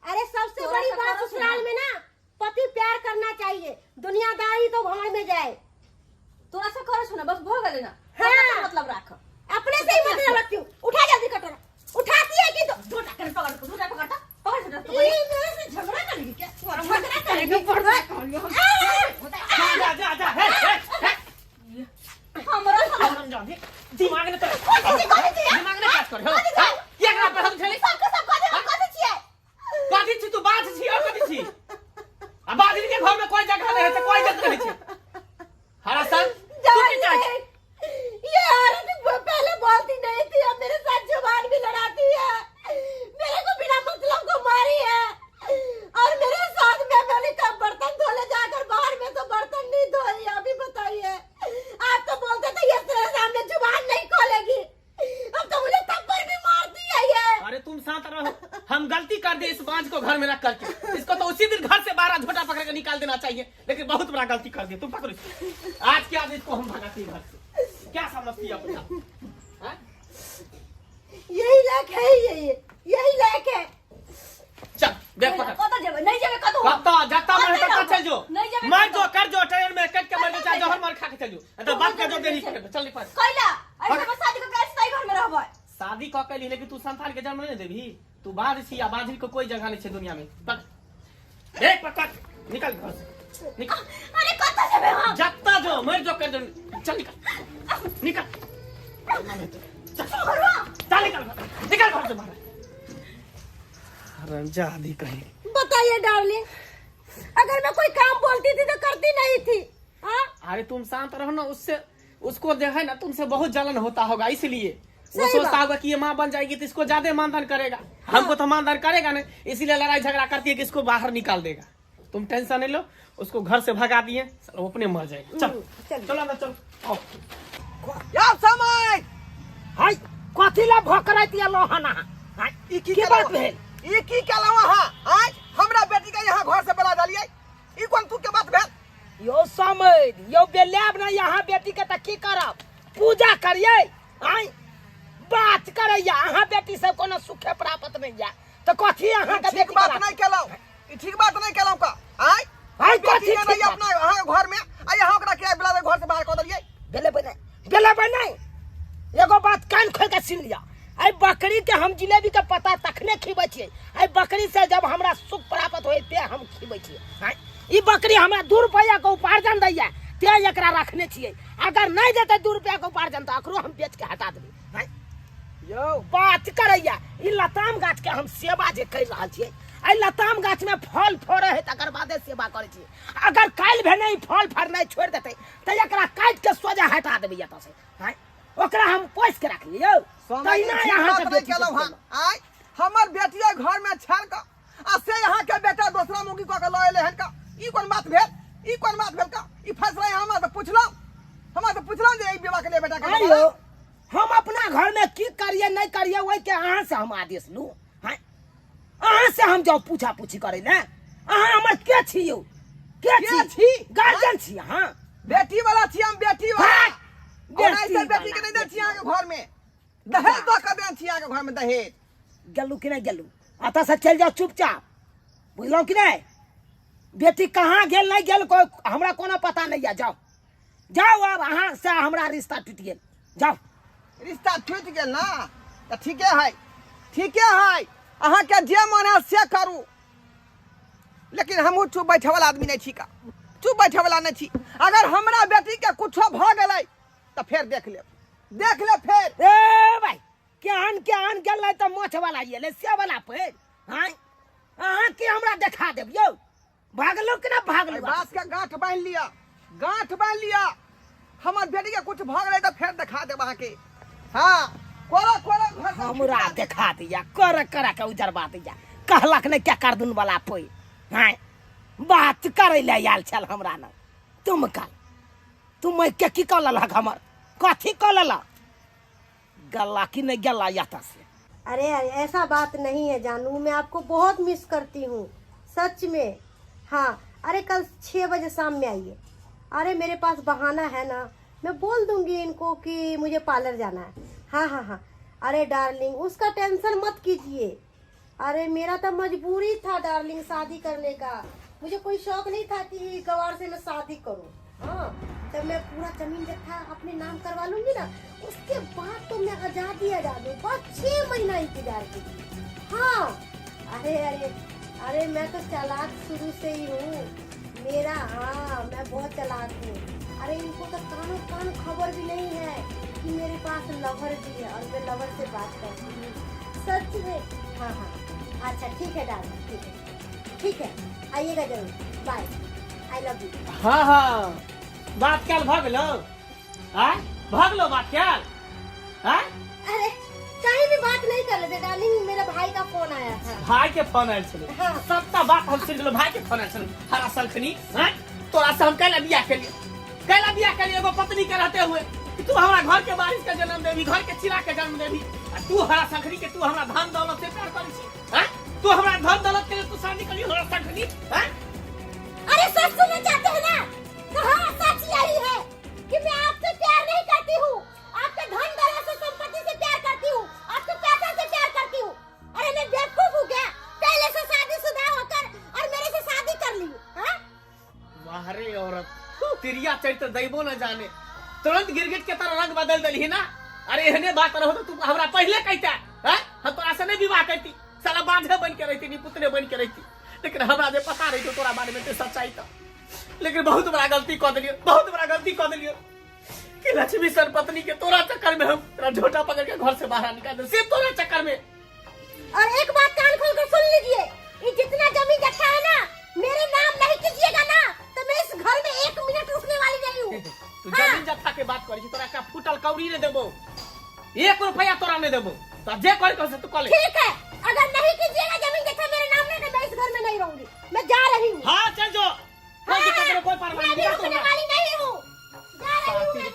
अरे सबसे थोड़ा बड़ी सा बात करो ससुराल सुना। में ना पति प्यार करना चाहिए दुनियादारी तो भाड़ में जाए। तोरा से करे छो ना बस भ गेले ना। हाँ। मतलब राख अपने से ही मतलब रखती हूँ। उठा जल्दी कटोरा उठाती है कि तो झूठा कर पकड़ ये मेरे से झगड़ा करेगी क्या? झगड़ा करेगी पड़ रहा जा जा जा हे हे हमरा दिमाग ने तो दिमाग ने काट कर हो ये करा पर हम चले कथी छी तू बात छी और कथी छी आ बाजिन के घर में कोई जगह नहीं है कोई जगह नहीं है हरा सर तू की चाहे ये औरत पहले बोलती नहीं थी अब मेरे साथ जुबान भी लड़ाती है। मेरे को बिना मतलब को मारी है और मेरे साथ में मैंने कब बर्तन धोले जाकर बाहर में तो बर्तन नहीं धो रही। अभी बताइए आप तो बोलते थे ये तेरे सामने जुबान नहीं खोलेगी अब तो मुझे थप्पड़ भी मारती है ये। अरे तुम शांत रहो हम गलती कर दिए इस बांझ को घर में रख करके इसको तो उसी दिन घर से 12 झोटा पकड़ के निकाल देना चाहिए लेकिन बहुत बड़ा गलती कर दिए तुम पकड़ो इसको। आज के आज इसको हम भगाते हैं घर से क्या समझती है अपना हाँ? यही लायक है यही लायक है। चल देख पकड़ कत जेबे नहीं जेबे कत कत्ता जत्ता में तो चल जो नहीं जेबे मर जो कर जो ट्रेन में कट के मर जो चाहे जहर मार खा के चल जो तो बाप का जो देरी पकड़ चल नहीं पास कइला ऐसे बस शादी के कैसे सही घर में रहबे। शादी क के लिए लेकिन तू संतान के जन्म नहीं देबी तू बाहर छी या बाधिर को कोई जगह नहीं है दुनिया में पकड़ देख पकड़ निकल घर से निकल। अरे कत जेबे हम जत्ता जो मर जो कर जो चल निकल निकल चल निकल घर से बाहर रंजादी कहीं। बताइए डार्लिंग अगर मैं कोई काम बोलती थी तो करती नहीं थी हाँ? अरे तुम शांत रहो ना, उससे उसको जो है ना तुमसे बहुत जलन होता होगा, इसलिए वो सही सोचता बात। होगा कि ये माँ बन जाएगी तो इसको ज्यादा मानदान करेगा, हमको तो मानदान करेगा नहीं, इसीलिए लड़ाई झगड़ा करती है कि इसको बाहर निकाल देगा। तुम टेंशन नहीं लो, उसको घर से भगा दिए, वो अपने मर जाएगा। चल चल। चलो अंदर चलो। आओ। यार समय हाय कथी ला भोकराइत या लोहाना हाय ई की की केलवा? बात भेल ई की केलवा वहां आज हमरा बेटी के यहाँ घर से बुला डालिए, ई कौन तू के बात भेल? यो समय यो बेलेब ना यहाँ बेटी के त की करब, पूजा करिए हाय बात करैया अहाँ बेटी सब कोनो सुखे प्राप्त नहीं या तो कथी अहाँ के ठीक बेटी बात करा? नहीं केलौ, ई ठीक बात नहीं केलौ का आज हाय बेटी कथी के ठीक नहीं बात? अपना यहाँ घर में आ यहाँ ओकरा के बुला दे, घर से बाहर कर दिए। बेले बने एगो बात कान खोल के सुन लिया, आई बकरी के हम जिलेबी के पता तखने खिबै छियै, आई बकरी से जब हमरा सुख प्राप्त होय ते हम खिबै छियै। हाय ई बकरी हमरा 2 रुपया के उपार्जन दैया ते एकरा रखने छियै, अगर नहीं देते 2 रुपया के उपार्जन तो एकरो हम बेच के हटा देबै। हाय यो बात करैया ई लताम गाछ के हम सेवा जे कर रहल छियै, आई लताम गाछ में फल फड़े है तकर बादे सेवा करे छियै, अगर काल भेने फल फड़नाइ छोड़ देते त एकरा काट के सोजा हटा देबै एतऽ से। हाय ओकरा हम पोस के रखलिए यौ समय तहिना ठीक यहाँ बात के नहीं बेटी केलौ के हां आज हमर बेटिया घर में छाड़ का आ से यहाँ के बेटा दूसरा मुगी को के लए लेहन का, ई कौन बात भेल? ई कौन बात भेल का? ई फैसला हमरा तो पूछलो, हमरा तो पूछलो जे ई विवाह के लिए बेटा के आइयो हम अपना घर में की करिए नहीं करिए वही के अहाँ से हम आदेश लू। हाय अहाँ से हम जाओ पूछा पूछी करे ना, अहाँ हमर के छी यौ? के के छी? छी? गार्जियन छी अहाँ? बेटी वाला छी हम, बेटी वाला हाय, और ऐसे बेटी वाला। के नहीं दे छी यहाँ के घर में, दहेज दो के देन छी यहाँ के घर में दहेज। गेलू कि नहीं गेलू, अतः से चल जाओ चुपचाप, बुझलो कि नहीं? बेटी कहाँ गेल नहीं गेल कोई हमरा कोनो पता नहीं है, जाओ जाओ अब अहाँ से हमरा रिश्ता टूट गेल, जाओ। रिश्ता टूट गेल ना तो ठीके है, ठीके है, अहाँ के जे मन है से करू, लेकिन हमहू चुप बैठे वाला आदमी नहीं छी का, चुप बैठे वाला नहीं छी। अगर हमरा बेटी के कुछो भ गेलै तो फिर देख ले फिर। ए भाई केहन गेल नहीं तो मोछ वाला ये ले से वाला पेड़ हाय अहाँ के हमरा देखा देब यौ, भागलो कि ना भागलो? बांस के गांठ बांध लिया, गांठ बांध लिया, हमर बेटी के कुछ भ गेलै तो फिर दिखा देब अहाँ के। हाँ कोरा कोरा घर से हमरा देखा दिया कर के उजरबा दिया, कहलक नहीं क्या कर दून वाला पे हाय बात करे ले आयल छल हमरा न, तुम कल तुम के की कह ललक हमर कथी कह ललक गला कि नहीं गला याता से? अरे अरे ऐसा बात नहीं है जानू, मैं आपको बहुत मिस करती हूँ सच में। हाँ अरे कल 6 बजे शाम में आइए। अरे मेरे पास बहाना है ना, मैं बोल दूंगी इनको कि मुझे पार्लर जाना है। हाँ हाँ हाँ अरे डार्लिंग उसका टेंशन मत कीजिए, अरे मेरा तो मजबूरी था डार्लिंग शादी करने का, मुझे कोई शौक नहीं था कि गवार से मैं शादी करूँ। हाँ जब मैं पूरा जमीन जत्था अपने नाम करवा लूंगी ना उसके बाद तो मैं आजादी बस 6 महीना इंतजार कीजिए। हाँ अरे अरे अरे मैं तो चालाक शुरू से ही हूँ मेरा, हाँ मैं बहुत चालाक हूँ। अरे इनको तो कानों कान खबर भी नहीं है कि मेरे पास लवर भी है और मैं लवर से बात करती हूँ सच में। हाँ हाँ अच्छा ठीक है डार्लिंग, ठीक है आइएगा जरूर, बाय, आई लव यू। हाँ हाँ बात क्या भाग लो, भाग लो बात क्या? अरे कहीं भी बात नहीं कर रहे थे डार्लिंग, मेरा भाई का फोन आया था। भाई के फोन आयल छलै, हाँ। सबटा बात हम सुन गेलो, भाई के फोन आयल छलै। हरा सलखनी तोरा से हम कैला बियाह केलिए एगो पत्नी के रहते हुए कि तू हमरा घर के बारिश के जन्म देवी, घर के चिरा के जन्म देवी, आ तू हरा सलखनी के तू हमरा धन दौलत से प्यार करै छी। तू हमरा धन दौलत के लिए तू शादी करी हरा सलखनी? अरे सच सुनना चाहते हैं ना, तो हाँ सच यही है कि मैं आपसे प्यार नहीं करती हूँ, आपके धन दौलत से संपत्ति से प्यार करती हूँ, आपके पैसा से प्यार करती हूँ। अरे मैं बेवकूफ हूँ क्या, पहले से शादीशुदा होकर और मेरे से शादी कर ली? हाँ वाह रे औरत, तिरिया चरित्र दैबो न जाने, तुरंत गिरगिट के तरह रंग बदल दली ना। अरे एहने बात रहो तो तू हमरा पहले कहता हम तोरा से नहीं विवाह करती, साला बांझे बन के रहती, निपुतने बन के रहती, लेकिन हमरा जे पता रही तोरा बारे में ते सच्चाई था। लेकिन बहुत बड़ा गलती कर दिलियो कि लक्ष्मी सर पत्नी के तोरा चक्कर में हम तेरा झोटा पकड़ के घर से बाहर निकाल दे, सिर्फ तोरा चक्कर में। और एक बात कान खोल कर सुन लीजिए, ये जितना जमीन जत्था है ना मेरे नाम नहीं कीजिएगा ना तो मैं इस घर में 1 मिनट रुकने वाली कर तोरा का फुटल कौड़ी ने देबो 1 रुपया तोरा नहीं देबो तो जे कर से तू कॉलेज ठीक है, अगर नहीं कीजिएगा जमीन जगह मेरे नाम नहीं तो मैं इस घर में नहीं रहूंगी, मैं जा रही हूँ। हां चल जो कोई दिक्कत नहीं, कोई परवाह मैं नहीं, रुकने वाली नहीं हूँ, जा रही हूँ मैं।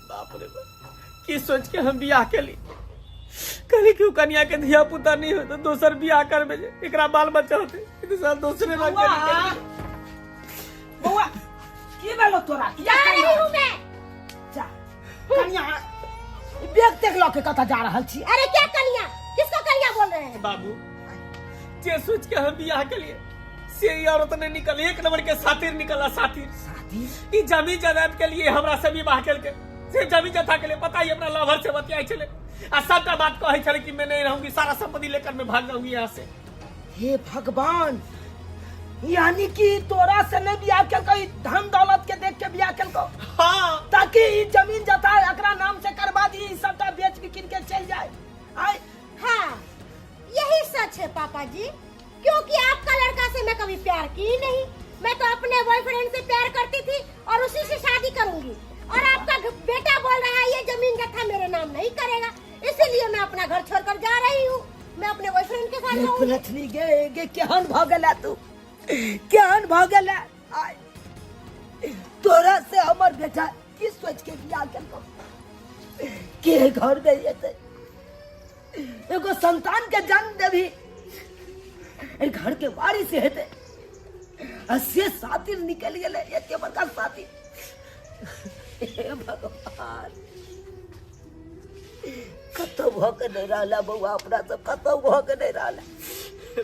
बाप रे बाप की सोच के हम बियाह के लिए कहीं क्यों कन्या के धिया पुता नहीं हो तो दोसर बियाह कर भेजे एकरा बाल बच्चा होते इतने साल दूसरे रंग के बउआ की भेलो तोरा जा रही हूँ मैं। जा कन्या बैग देख लो के कथा जा रहल छी। अरे क्या कन्या, किसको कन्या बोल रहे हैं? बाबू जे सोच के हम बियाह के लिए से ही औरत ने निकल 1 नंबर के सातिर निकला सातिर शादी ई जमीन जायदाद के लिए हमरा से विवाह के से जमीन जथा के लिए पता ही अपना लवर से बतियाई चले आ सबटा बात कहे चले कि मैं नहीं रहूंगी, सारा संपत्ति लेकर मैं भाग जाऊंगी यहाँ से। हे भगवान, यानी कि तोरा से नहीं बियाह के कोई धन दौलत के देख के बियाह के हाँ ताकि ई जमीन जता एकरा नाम से करवा दी, सबटा बेच बिकिन के चल जाए। आय हाँ, यही सच है पापा जी, क्योंकि आपका लड़का से मैं कभी प्यार की ही नहीं। मैं तो अपने बॉयफ्रेंड से प्यार करती थी और उसी से शादी करूंगी, और आपका बेटा बोल रहा है ये जमीन जत्था मेरे नाम नहीं करेगा, इसीलिए मैं अपना घर छोड़कर जा रही हूँ। मैं अपने बॉयफ्रेंड के साथ रहूंगी। नथनी गे केहन भ गेला तू, केहन भ गेला। आय तोरा से हमर बेटा की सोच के बियाह केलको के घर में जेते एगो संतान के जन्म देभी ए घर के बारी से हेते असे सातिर निकल गेले एके बड़का सातिर। हे भगवान कतो भक नहीं रहला बउआ, अपना सब कतो भक नहीं रहला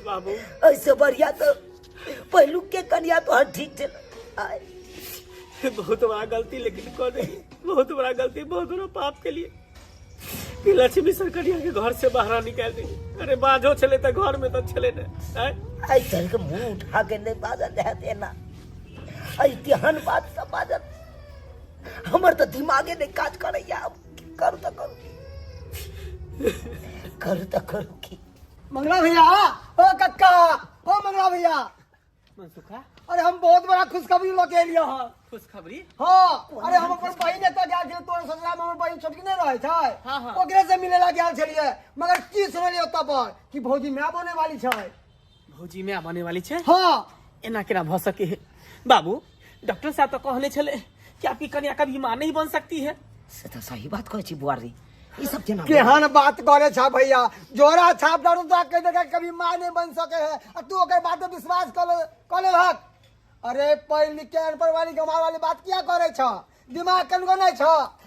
बाबू ऐसे बढ़िया तो पहलू के कन्या तो ठीक थे। आय बहुत बड़ा गलती लेकिन कर रही, बहुत बड़ा गलती, बहुत बड़ा पाप के लिए कि लक्ष्मी सरकरिया के घर से बाहर निकाल दी। अरे बाजो चले तो घर में तो चले न ऐसे के मुंह उठा के नहीं बाजल रह देना, ऐतिहान बात सब बाजल हमर तो दिमागे नहीं काज करैया। अब करू तो करू की मंगला भैया, ओ कक्का, ओ मंगला भैया, मनसुखा अरे हम बहुत बड़ा खुशखबरी लेके लिया हां। खुशखबरी हाँ, अरे हम अपन बहिन एतऽ गेल छलियै, तोरे ससुराल में हमर बहिन छोटकी नहीं रहे छै, हाँ, हाँ। ओकरे से मिले ला गेल छलियै, मगर की सुनलियै ओतऽ पर कि भौजी माय बने वाली छै। भौजी में आने वाली छे। हाँ, एना केना भ सके है बाबू, डॉक्टर साहब तो कहले छले कि आपकी कन्या कभी मां नहीं बन सकती है। से तो सही बात कहै छी बुआरी, ई सब केना केहन बात करे छा भैया, जोरा छाप डारू तो कह दे कभी मां नहीं बन सके है, और तू ओकर बात पे विश्वास कर ले हक। अरे पढ़ लिख के अनपढ़ वाली गंवार वाली बात क्या करे छ, दिमाग कनको नहीं छ।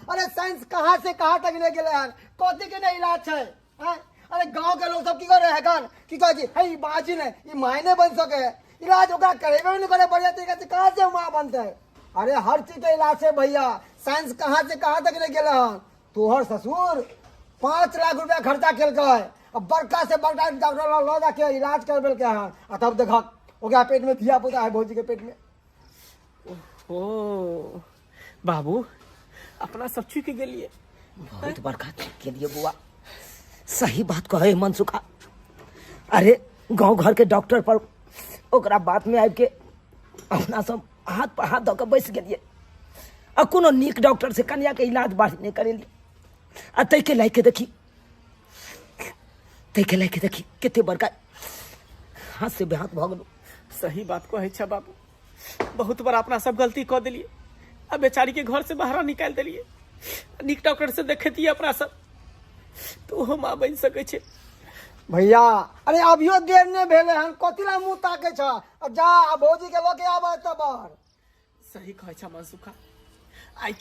अरे साइंस कहाँ से कहाँ तक ले गेले हन, कथी के नहीं इलाज छै। अरे गांव के लोग सब की करे है गन की कहे जी हे बाजी ने ई मायने बन सके है, इलाज ओकरा करेबे नहीं करे बढ़िया तरीके से, कहाँ से मां बनते। अरे हर चीज के इलाज है भैया, साइंस कहाँ से कहाँ तक ले गेले हन। तोहर ससुर 5 लाख रुपया खर्चा केलकै, अब बड़का से बड़का डॉक्टर लो जाके इलाज करबेल के हन, आ तब देखा ओकरा पेट में धिया पुता है, भौजी के पेट में। ओ बाबू अपना सब चूक गेलिए, बहुत बड़का चूक के लिए बुआ, सही बात कहे मनसुखा। अरे गांव घर के डॉक्टर पर ओकरा बात में आबि के अपना सब हाथ पर हाथ दऽ के बैस गेलिए, आ कोनो नीक डॉक्टर से कन्या के इलाज बाढ़ नहीं करेलिए। आ तै के लायक देखी कते बड़का हाथ से बेहाथ भ गेलू। सही बात कहे छा बाबू, बहुत बड़ा अपना सब गलती कर दिलिए, अब बेचारी के घर से बाहर निकाल दिलिए। नीक डॉक्टर से देखती अपना सब तो हम मां बन सके छे। भैया अरे अभियो देर ने भेले हन, कथिला मुंह ताके छ, अब जा भौजी के लोके आबे त बाहर। सही कहे छा मनसुखा, आई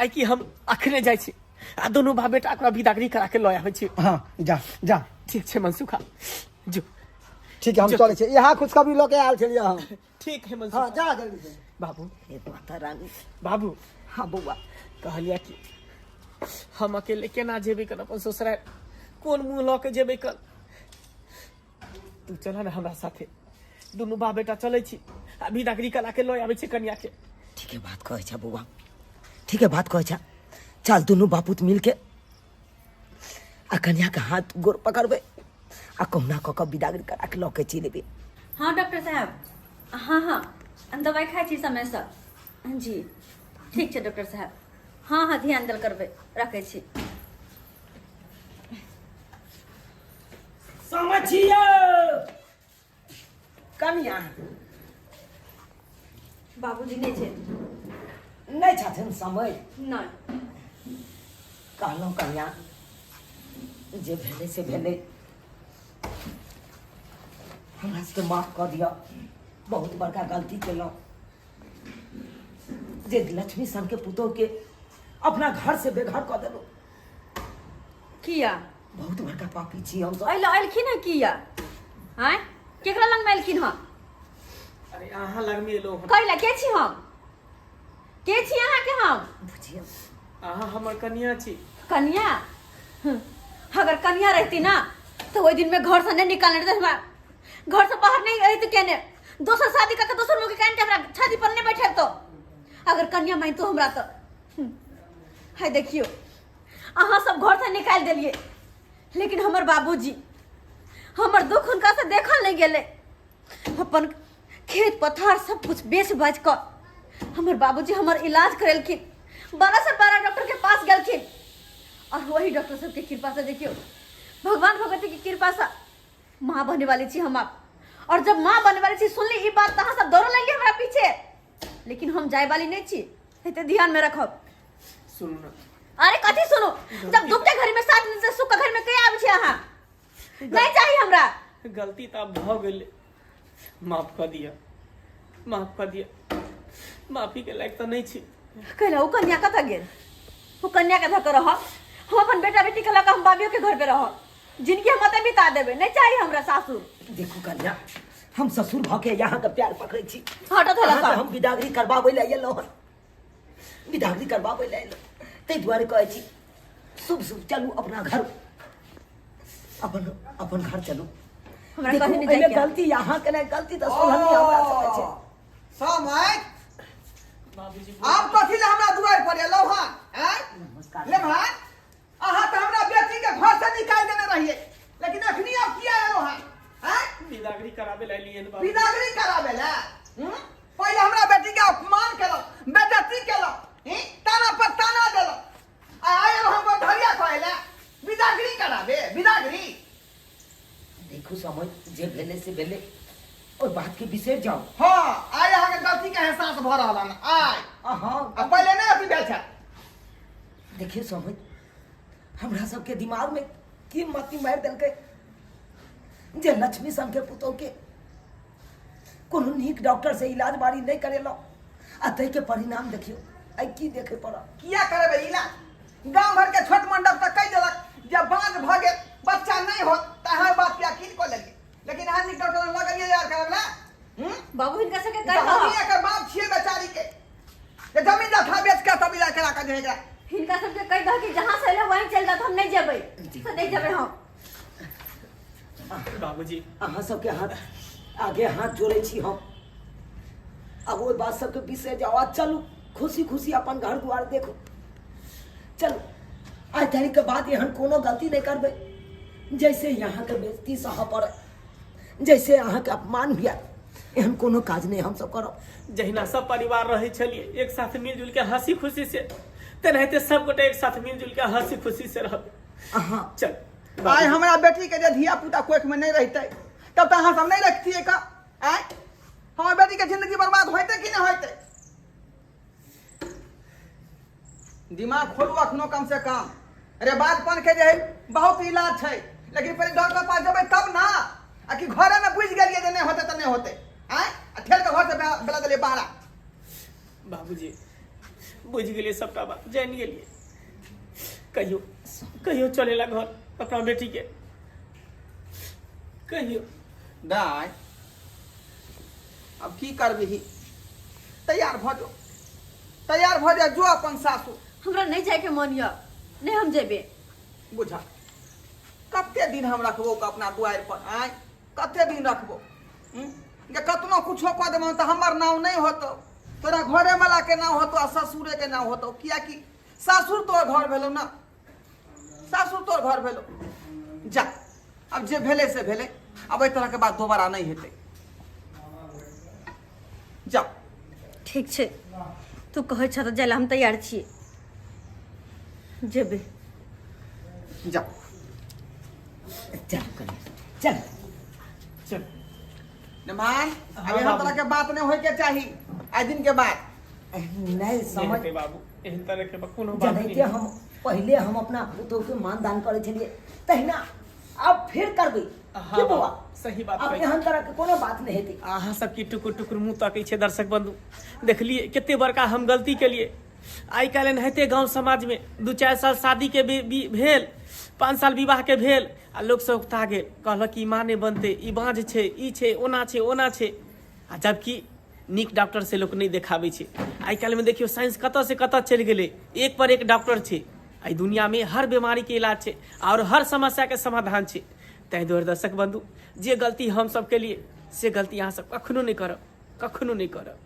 कि हम अखने जाय छी, आ दोनों भाई बेटा एकरा विदागरी करा के लय आबै छी। हां जा जा, ठीक छे मनसुखा, जो ठीक है हम चले छे, यहाँ खुशखबरी लेके आयल छलिए हम। ठीक है मनसुखा। हां जा जल्दी से। बाबू हे माता रानी, बाबू हाँ बुआ कहलिया कि हम अकेले केना जेबे कर अपन ससुराल, कोन मुंह ल के जेबे कर। तू चल ना हमरा साथे, दोनों बाप बेटा चले छी, अभी नगरी कला के लय आबै छी कन्या के। ठीक है बात कहे छा बुआ, ठीक है बात कहे छा। चल दोनों बापूत मिल के आ कन्या के हाथ गोर पकड़बे आ कहुना कऽ विदागरी करा के लऽ के चलबे। हाँ डॉक्टर साहब, हाँ हाँ दवाई खाई छी समय से जी। ठीक छै डॉक्टर साहब हाँ हाँ ध्यान देल करबै रखै छी समझियो कनिया बाबूजी नहीं छै नहीं छथिन समय नहीं कहलहुँ कनिया जे भेलै से भेलै हमरा सबके माफ कऽ दिअ बहुत बड़का गलती केलहुँ जे लक्ष्मी सन के पुतोह के अपना घर से बेघर कऽ देलहुँ किया बहुत बड़का पापी छी हम सब एलखिन हँ किया आँय केकरा लग में एलखिन हँ अरे अहाँ लग में एलो कैला के छी हम के छी अहाँ के हम बुझियौ अहाँ हमर कन्या छी कन्या अगर कन्या रहती ना तो वही दिन में घर से नहीं निकालने रहते हमरा घर से बाहर नहीं रही तो कहने दोसर शादी करके दोसर मुँह के कहने हमरा छाती पर नहीं बैठे तो अगर कन्या माइन तो हमरा तो है देखियो अहाँ सब घर से निकाल दिलिए लेकिन हमर बाबूजी हमर दुख हुनका से देखल नहीं गेले अपन खेत पथार सब कुछ बेच बाच कर हमर बाबूजी हमर इलाज करेलखिन 12 से 12 डॉक्टर के पास गेलखिन और वही डॉक्टर सब के कृपा से देखियो भगवान भगवती की कृपा से माँ बनने वाली थी हम आप और जब माँ बनने वाली थी सुन ली ये बात तहाँ सब दौड़ लेंगे हमारा पीछे लेकिन हम जाए वाली नहीं थी इतने ध्यान में रखो सुनू ना अरे कथी सुनो जब दुख के घर में साथ से सुख के घर में कई आवे छे अहाँ नहीं चाहिए हमरा गलती तो अब भ गेलै माफ कर दिया माफी के लायक तो नहीं छी कहला वो कन्या कथा गेल वो कन्या कथा कर रह हम अपन बेटा बेटी के लगा हम बाबियों के घर पे रह जिनकी हम मते बिता देबे नहीं चाहिए हमरा सासुर देखू कन्या हम ससुर भ के यहाँ के प्यार पकड़े छी हटो थला अहाँ के हम विदागरी करबाबै ले एलहुँ हन विदागरी करबाबै ले एलहुँ ताहि दुआरे कहै छी शुभ शुभ चलू अपना घर अपन घर चलू हमरा देखू, कहीं नहीं एहिमे जाए गलती यहाँ के नहीं गलती तो सोहनी हमरा सबके छै समय बाबूजी आप कथी ले हमरा दुआर पर एलौ हन हैं नमस्कार ले भाई अहाँ तो हमरा बेटी के घर से निकाल देने रहिए लेकिन अखनी आप किया एलौ हन हैं विदागरी कराबे ले लिए बाबू विदागरी कराबे ले पहले हमरा बेटी के अपमान केलो बेइज्जती केलो ताना पर ताना देलो आए हम धरिया कहले विदागरी कराबे विदागरी देखू समय जे भेले से भेले और बात के बिसर जाओ हाँ आए अहाँ के गलती के एहसास भ रहल हन आए हाँ अब पहले नहीं अथी भेल छै देखिए समझ हमरा सबके दिमाग में की मती मार देलकै जे लक्ष्मी सन के पुतोह के कोनो नीक डॉक्टर से इलाज बारी नहीं करेलो आ तै के परिणाम देखियो आई की देखे पड़ा किया करबे इलाज गांव भर के छोट मंडप तक कह देलक जब बांझ भ गेल बच्चा नहीं हो त हर बात क्या की को लगे लेकिन अहाँ नीक डॉक्टर लगलिए यार करबला बाबू इनका से के तो कह हम के बाप छिए बेचारी के जे जमीन जथा बेच के तब इलाज करा के देगा इनका सब के कह कि जहां से ले वहीं चल जात हम नहीं जेबै तो नहीं जेबै हम बाबूजी अहाँ सबके हाथ आगे हाथ जोड़े छी हम अब वो बात सबके बिसर जाओ आ चलू खुशी खुशी अपन घर द्वार देखो चलो आज तारीख के बाद यहाँ कोनो गलती नहीं करबे जैसे यहाँ के बेइज्जती सह पड़े जैसे अहाँ के अपमान हुआ एहन कोनो काज नहीं हम सब करब जहिना सब परिवार रहे छलिए एक साथ मिलजुल के हंसी खुशी से तेनाहिते सब गोटे एक साथ मिलजुल के हंसी खुशी से रहब अहाँ चल आए हमरा बेटी के जे धिया पुता कोख में नहीं रहते तब तो अहाँ सब नहीं रखतिए का आए हमर बेटी के जिंदगी बर्बाद होते कि नहीं होते दिमाग खोलू अखनो कम से कम अरे बातपन के जे है बहुत इलाज है लेकिन पहले डॉक्टर पास जब तब ना आ कि घरे में बुझ गलिए जे नहीं होते तो नहीं होते आए ठेल के घर से बेला दिले बाहर बाबूजी बुझ गेलिए सबटा बात जान गेलिए कहियो कहियो चलेला घर अपना बेटी के कहियो दाई अब की करबी तैयार भ जा जो अपन सासू हमरा नहीं जाए के मन या नहीं हम जेबे बुझा कते दिन हम रखबो के अपना दुआर पर आय कते दिन रखबो जे कतनो कुछो कह देबो त हमर नाम नहीं होतो तोरा घरे वाला के नाम होतो आ ससुरे के नाम होतो किया कि सासुर तोर घर भेलो ना सासुर तोर घर भेलो जा अब जे भेले से भेले अब एहि तरह के बात दोबारा नहीं हेतै जा ठीक छे तू कहै छ तऽ जाय ला हम तैयार छियै जेबे जा चल कन्या चल चल नमान हाँ, अब यहाँ बाबू। तरह के बात नहीं होय के चाही आज दिन के बाद नहीं समझ समझ बाबू एहन तरह के कोनो बात जनैते नहीं हम पहले हम अपना पुतोह के मान दान करे छलिए तहिना अब फिर करबै हाँ, की बौआ सही बात अब कहै एहन तरह के कोनो बात नहीं हेतै अहाँ सबकी टुकुर टुकुर मुँह तकै छै दर्शक बंधु देखलिए कते बड़का हम गलती केलिए आइ काल्हि एनाहिते गांव समाज में 2-4 साल शादी के भेल 5 साल विवाह के भेल आ लोग सब उकता गेल कहलक कि माँ नहि बनते ई बाँझ छै ई छै ओना छै आ जबकि नीक डॉक्टर से लोग नहीं देखाबै छै आइ काल्हि में देखियो साइंस कतऽ से कतऽ चलि गेलै एक पर एक डॉक्टर छै आई दुनिया में हर बीमारी के इलाज छै और हर समस्या के समाधान छै ताहि दुआरे दर्शक बंधु जे गलती हम सब केलिए से गलती अहाँ सब कखनो नहीं करब